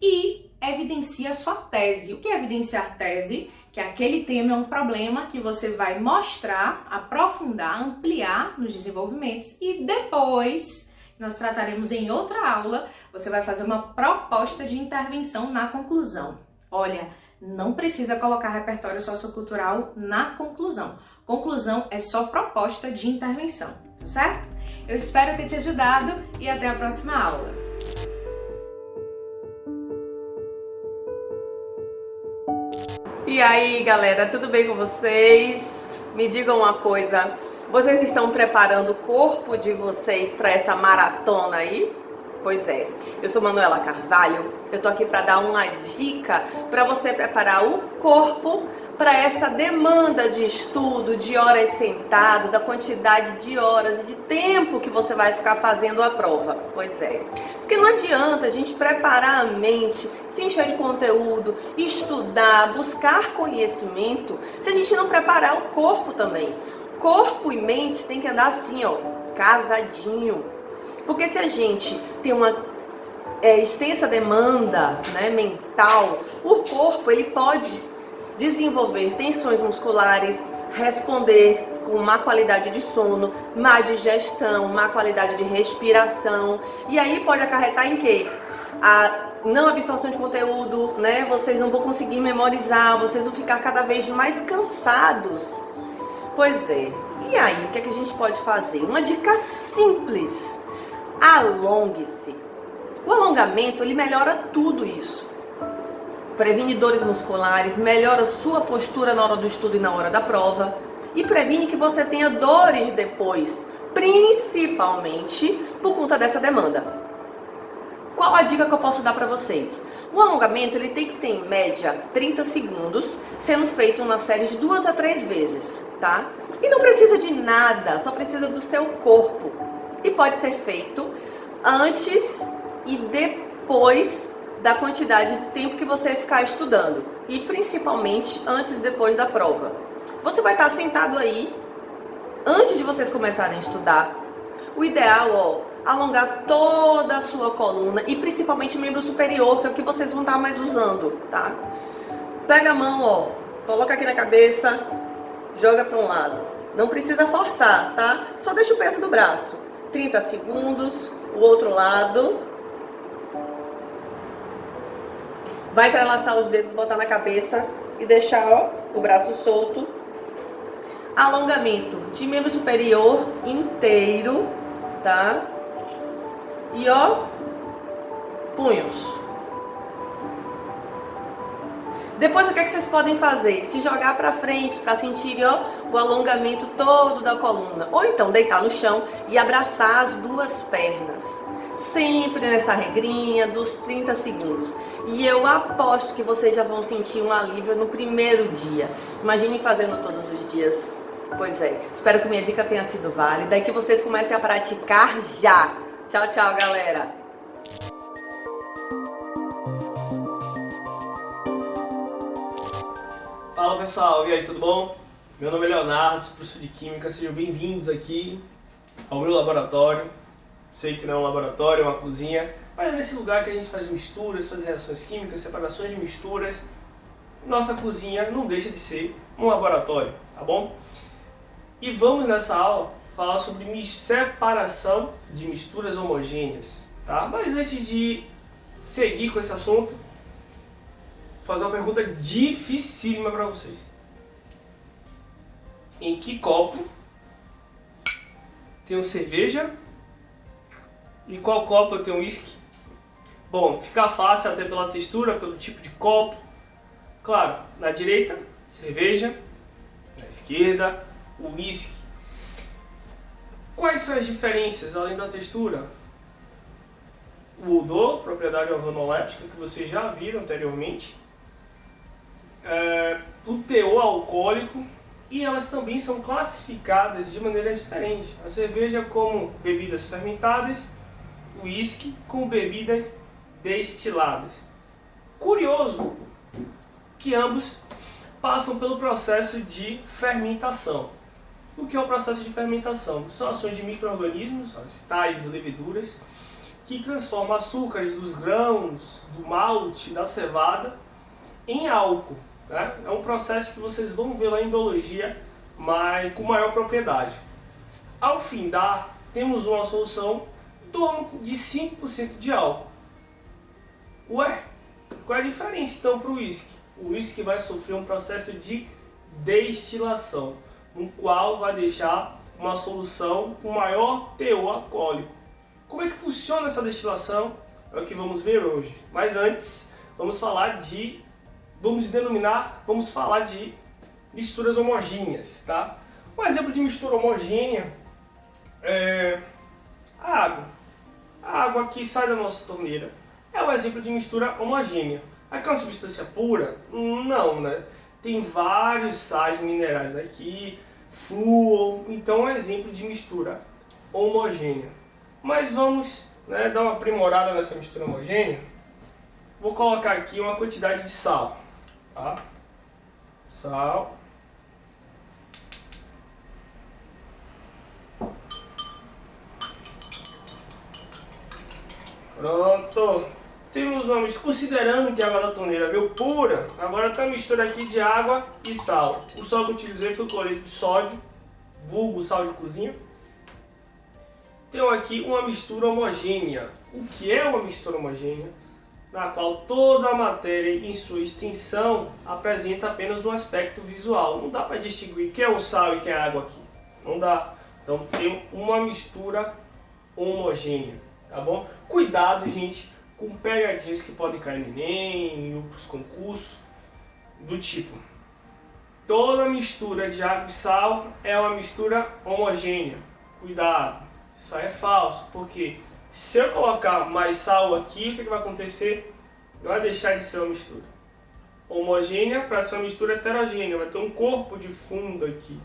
e evidencia a sua tese. O que é evidenciar tese? Que aquele tema é um problema que você vai mostrar, aprofundar, ampliar nos desenvolvimentos e depois, nós trataremos em outra aula, você vai fazer uma proposta de intervenção na conclusão. Olha, não precisa colocar repertório sociocultural na conclusão. Conclusão é só proposta de intervenção, tá certo? Eu espero ter te ajudado e até a próxima aula. E aí, galera, tudo bem com vocês? Me digam uma coisa, vocês estão preparando o corpo de vocês para essa maratona aí? Pois é, eu sou Manuela Carvalho, eu tô aqui para dar uma dica para você preparar o corpo para essa demanda de estudo, de horas sentado, da quantidade de horas e de tempo que você vai ficar fazendo a prova. Pois é, porque não adianta a gente preparar a mente, se encher de conteúdo, estudar, buscar conhecimento, se a gente não preparar o corpo também. Corpo e mente tem que andar assim, ó, casadinho. Porque se a gente tem uma extensa demanda, né, mental, o corpo ele pode desenvolver tensões musculares, responder com má qualidade de sono, má digestão, má qualidade de respiração, e aí pode acarretar em quê? A não absorção de conteúdo, né? Vocês não vão conseguir memorizar, vocês vão ficar cada vez mais cansados. Pois é, e aí o que é que a gente pode fazer? Uma dica simples: alongue-se. O alongamento ele melhora tudo isso. Previne dores musculares, melhora sua postura na hora do estudo e na hora da prova, e previne que você tenha dores depois, principalmente por conta dessa demanda. Qual a dica que eu posso dar para vocês? O alongamento ele tem que ter em média 30 segundos, sendo feito uma série de 2 a 3 vezes, tá? E não precisa de nada, só precisa do seu corpo. E pode ser feito antes e depois da quantidade de tempo que você ficar estudando, e principalmente antes e depois da prova. Você vai estar sentado aí, antes de vocês começarem a estudar. O ideal, alongar toda a sua coluna e principalmente o membro superior, que é o que vocês vão estar mais usando, tá? Pega a mão, coloca aqui na cabeça, joga para um lado. Não precisa forçar, tá? Só deixa o peso do braço. 30 segundos, o outro lado. Vai entrelaçar os dedos, botar na cabeça e deixar, o braço solto. Alongamento de membro superior inteiro, tá? E punhos. Depois o que é que vocês podem fazer? Se jogar para frente para sentir o alongamento todo da coluna. Ou então deitar no chão e abraçar as duas pernas. Sempre nessa regrinha dos 30 segundos. E eu aposto que vocês já vão sentir um alívio no primeiro dia. Imaginem fazendo todos os dias. Pois é, espero que minha dica tenha sido válida e que vocês comecem a praticar já. Tchau, tchau, galera! Fala pessoal, e aí, tudo bom? Meu nome é Leonardo, sou professor de Química, sejam bem-vindos aqui ao meu laboratório. Sei que não é um laboratório, é uma cozinha, mas é nesse lugar que a gente faz misturas, faz reações químicas, separações de misturas. Nossa cozinha não deixa de ser um laboratório, tá bom? E vamos nessa aula falar sobre separação de misturas homogêneas, tá? Mas antes de seguir com esse assunto, vou fazer uma pergunta dificílima para vocês. Em que copo tem cerveja e qual copo eu tenho uísque? Bom, fica fácil até pela textura, pelo tipo de copo. Claro, na direita, cerveja, na esquerda, uísque. Quais são as diferenças além da textura? O odor, propriedade organoléptica, que vocês já viram anteriormente. O teor alcoólico, e elas também são classificadas de maneira diferente. A cerveja como bebidas fermentadas, o uísque com bebidas destiladas. Curioso que ambos passam pelo processo de fermentação. O que é o processo de fermentação? São ações de micro-organismos, as tais leveduras, que transformam açúcares dos grãos, do malte, da cevada, em álcool. Né? É um processo que vocês vão ver lá em biologia, mas com maior propriedade. Ao findar, temos uma solução em torno de 5% de álcool. Ué, qual é a diferença então para o uísque? O uísque vai sofrer um processo de destilação, no qual vai deixar uma solução com maior teor alcoólico. Como é que funciona essa destilação? É o que vamos ver hoje. Mas antes, vamos falar de misturas homogêneas, tá? Um exemplo de mistura homogênea é a água. A água que sai da nossa torneira é um exemplo de mistura homogênea. Aqui é uma substância pura? Não, né? Tem vários sais minerais aqui, flúor, então é um exemplo de mistura homogênea. Mas vamos, né, dar uma aprimorada nessa mistura homogênea. Vou colocar aqui uma quantidade de sal. Tá? Sal. Pronto. Temos uma mistura, considerando que a água da torneira veio pura, agora tem uma mistura aqui de água e sal. O sal que eu utilizei foi o cloreto de sódio, vulgo sal de cozinha. Tenho aqui uma mistura homogênea. O que é uma mistura homogênea? Na qual toda a matéria em sua extensão apresenta apenas um aspecto visual. Não dá para distinguir quem é o sal e quem é a água aqui. Não dá. Então tem uma mistura homogênea, tá bom? Cuidado, gente, com pegadinhas que podem cair no Enem, em outros concursos, do tipo: toda mistura de água e sal é uma mistura homogênea. Cuidado, isso aí é falso, porque se eu colocar mais sal aqui, o que vai acontecer? Vai deixar de ser uma mistura homogênea para ser uma mistura heterogênea, vai ter um corpo de fundo aqui.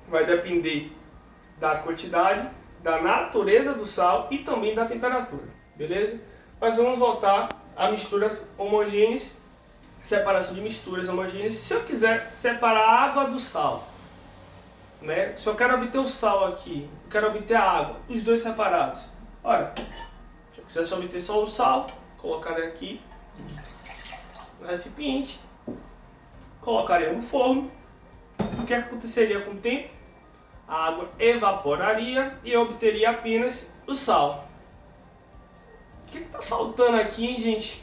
Vai depender da quantidade, da natureza do sal e também da temperatura, beleza? Mas vamos voltar a misturas homogêneas, separação de misturas homogêneas. Se eu quiser separar a água do sal, né? Se eu quero obter o sal aqui, eu quero obter a água, os dois separados. Ora, se eu quisesse obter só o sal, colocaria aqui no recipiente, colocaria no forno. O que aconteceria com o tempo? A água evaporaria e eu obteria apenas o sal. O que está faltando aqui, hein, gente?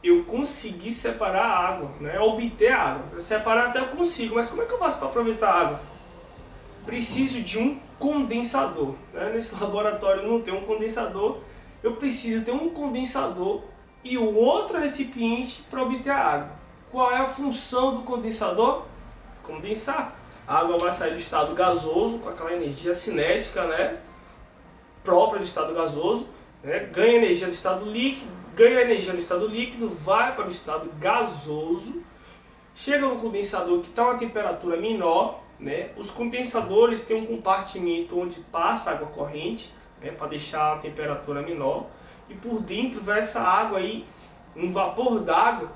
Eu consegui separar a água, né? Obter a água. Separar até eu consigo, mas como é que eu faço para aproveitar a água? Preciso de um condensador, né? Nesse laboratório não tem um condensador. Eu preciso ter um condensador e o outro recipiente para obter a água. Qual é a função do condensador? Condensar. A água vai sair do estado gasoso com aquela energia cinética, né? Própria do estado gasoso, né? Ganha energia no estado líquido, ganha energia no estado líquido, vai para o estado gasoso, chega no condensador que está a uma temperatura menor, né? Os condensadores têm um compartimento onde passa água corrente, né? Para deixar a temperatura menor, e por dentro vai essa água aí, um vapor d'água,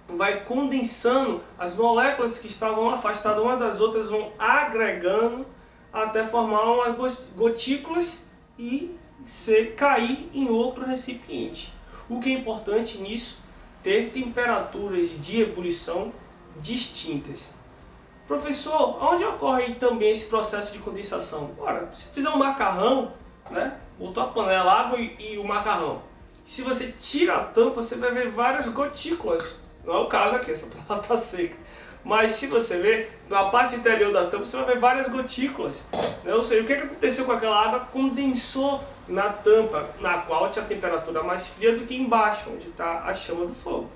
vai condensando, as moléculas que estavam afastadas umas das outras vão agregando até formar umas gotículas e cair em outro recipiente. O que é importante nisso? Ter temperaturas de ebulição distintas. Professor, onde ocorre também esse processo de condensação? Ora, se fizer um macarrão, né? Botou a panela, a água e o macarrão. Se você tira a tampa, você vai ver várias gotículas. Não é o caso aqui, essa panela está seca. Mas se você ver, na parte interior da tampa, você vai ver várias gotículas, né? Ou seja, o que aconteceu com aquela água? Condensou na tampa, na qual tinha a temperatura mais fria do que embaixo, onde está a chama do fogo.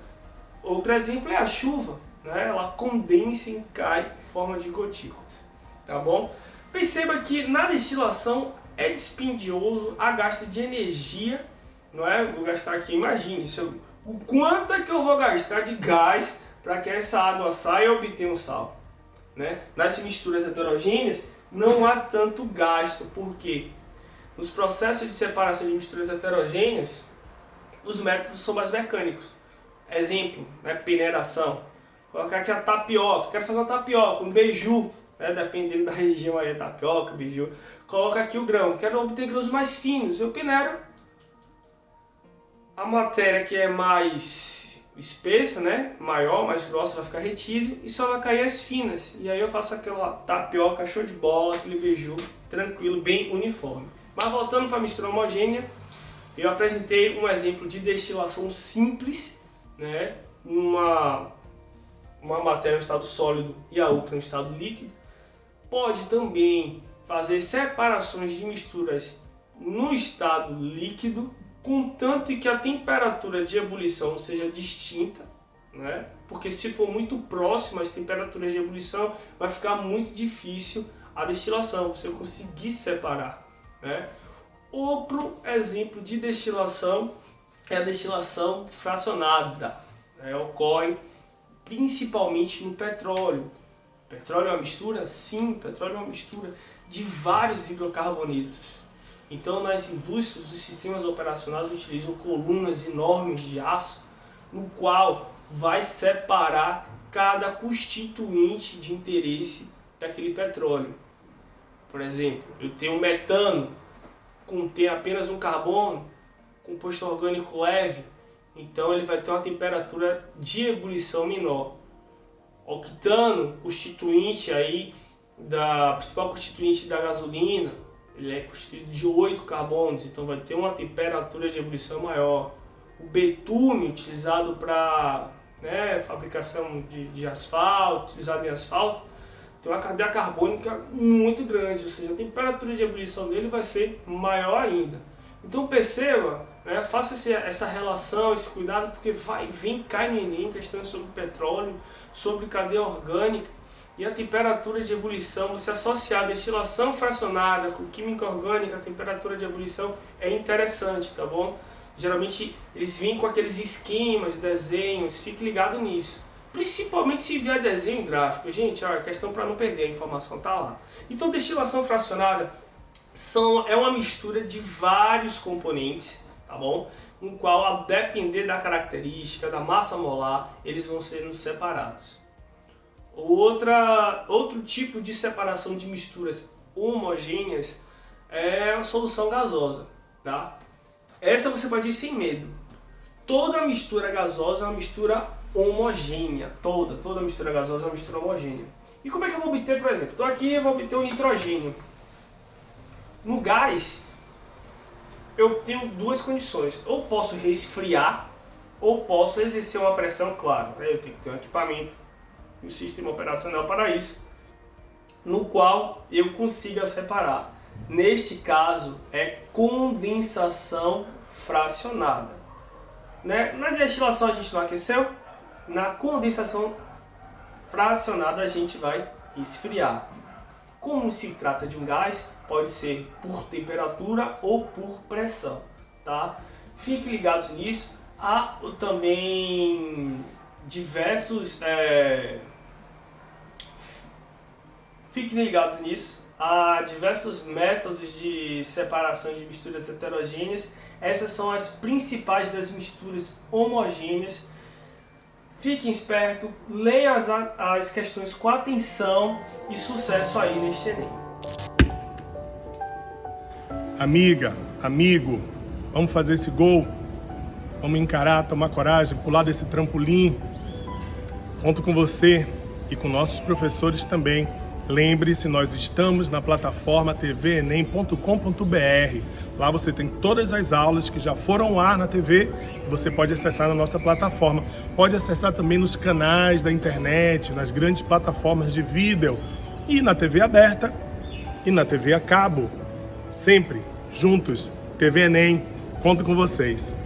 Outro exemplo é a chuva, né? Ela condensa e cai em forma de gotículas, tá bom? Perceba que na destilação é dispendioso a gasto de energia, não é? Vou gastar aqui, imagine, o quanto é que eu vou gastar de gás para que essa água saia e obtenha um sal, né? Nas misturas heterogêneas não há tanto gasto, porque nos processos de separação de misturas heterogêneas os métodos são mais mecânicos. Exemplo, né? Peneiração. Colocar aqui a tapioca, quero fazer uma tapioca, um beiju, né? Dependendo da região aí, tapioca, beiju. Coloca aqui o grão, quero obter grãos mais finos, eu peneiro a matéria que é mais espessa, né? Maior, mais grossa, vai ficar retida e só vai cair as finas. E aí eu faço aquela tapioca show de bola, aquele beiju tranquilo, bem uniforme. Mas voltando para a mistura homogênea, eu apresentei um exemplo de destilação simples, né? Uma matéria em estado sólido e a outra em estado líquido. Pode também fazer separações de misturas no estado líquido, contanto que a temperatura de ebulição seja distinta, né? Porque se for muito próximo às temperaturas de ebulição, vai ficar muito difícil a destilação, você conseguir separar, né? Outro exemplo de destilação é a destilação fracionada, né? Ocorre principalmente no petróleo. Petróleo é uma mistura? Sim, petróleo é uma mistura de vários hidrocarbonetos. Então, nas indústrias, os sistemas operacionais utilizam colunas enormes de aço, no qual vai separar cada constituinte de interesse daquele petróleo. Por exemplo, eu tenho metano, conter apenas um carbono, composto orgânico leve, então ele vai ter uma temperatura de ebulição menor. Octano, constituinte aí principal constituinte da gasolina, ele é constituído de 8 carbonos, então vai ter uma temperatura de ebulição maior. O betume, utilizado para fabricação de asfalto, utilizado em asfalto, tem uma cadeia carbônica muito grande, ou seja, a temperatura de ebulição dele vai ser maior ainda. Então perceba, faça essa relação, esse cuidado, porque cai no Enem questões sobre petróleo, sobre cadeia orgânica, e a temperatura de ebulição, você associar a destilação fracionada com química orgânica, a temperatura de ebulição é interessante, tá bom? Geralmente eles vêm com aqueles esquemas, desenhos, fique ligado nisso. Principalmente se vier desenho gráfico. Gente, a questão para não perder, a informação tá lá. Então, destilação fracionada é uma mistura de vários componentes, tá bom? No qual, a depender da característica, da massa molar, eles vão sendo separados. Outro tipo de separação de misturas homogêneas é a solução gasosa, tá? Essa você pode ir sem medo. Toda mistura gasosa é uma mistura homogênea. Toda mistura gasosa é uma mistura homogênea. E como é que eu vou obter, por exemplo? Estou aqui e vou obter o nitrogênio. No gás, eu tenho duas condições. Ou posso resfriar, ou posso exercer uma pressão, claro. Eu tenho que ter um equipamento, um sistema operacional para isso, no qual eu consiga separar. Neste caso, é condensação fracionada. Na destilação a gente não aqueceu, na condensação fracionada a gente vai esfriar. Como se trata de um gás, pode ser por temperatura ou por pressão, tá? Fiquem ligados nisso. Há também diversos... Fiquem ligados nisso. Há diversos métodos de separação de misturas heterogêneas. Essas são as principais das misturas homogêneas. Fiquem espertos, leiam as questões com atenção e sucesso aí neste Enem. Amiga, amigo, vamos fazer esse gol? Vamos encarar, tomar coragem, pular desse trampolim? Conto com você e com nossos professores também. Lembre-se, nós estamos na plataforma tvenem.com.br. Lá você tem todas as aulas que já foram ao ar na TV e você pode acessar na nossa plataforma. Pode acessar também nos canais da internet, nas grandes plataformas de vídeo e na TV aberta e na TV a cabo. Sempre juntos. TV Enem, conto com vocês.